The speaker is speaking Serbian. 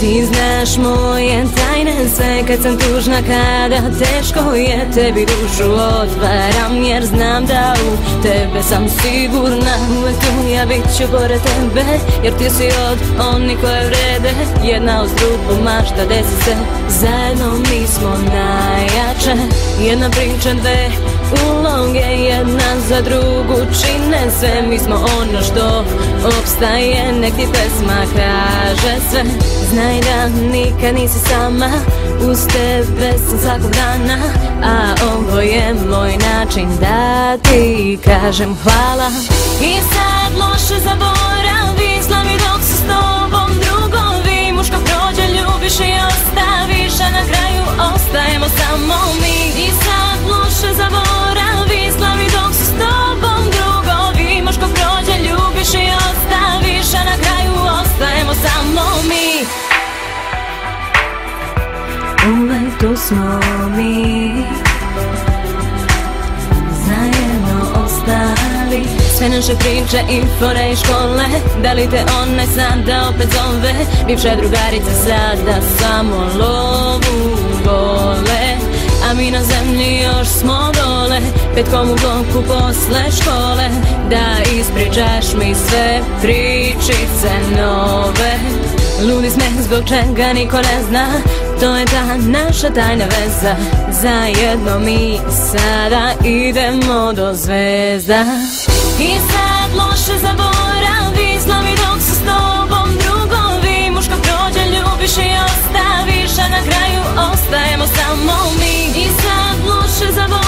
Ti znaš moje tajne sve kad sam tužna, kada teško je, tebi dušu otvaram jer znam da u tebe sam sigurna. Uvek tu ja bit ću pored tebe jer ti si od onih koje vrede. Jedna uz drugu mašta desi se, zajedno mi smo najjače. Jedna priča, dve uloge, jedna za drugu čine sve. Mi smo ono što opstaje, nek ti pesma kaže sve. Znaj da nikad nisi sama, uz tebe sam svakog dana, a ovo je moj način da ti kažem hvala. I sad loše zaboravi, slavi dok su s tobom drugovi. Muško prođe, ljubiš i ostaviš, a na kraju ostajemo samo mi. I sad loše zaboravi, slavi dok su s tobom drugovi. Muško prođe, ljubiš i ostaviš, a na kraju ostajemo samo mi. Uvek tu smo mi, zajedno ostali. Sve naše priče i fore i škole, da li te one sada opet zove? Bivša drugarica sada samo lovu vole, a mi na zemlji još smo dole. Petkom u bloku posle škole, da ispričaš mi sve pričice nove. Ludi smeh zbog čega niko ne zna, to je ta naša tajna veza. Zajedno mi sada idemo do zvezda. I sad loše zaboravi, slavi dok su s tobom drugovi. Muško prođe, ljubiš i ostaviš, a na kraju ostajemo samo mi. I sad loše zaboravi,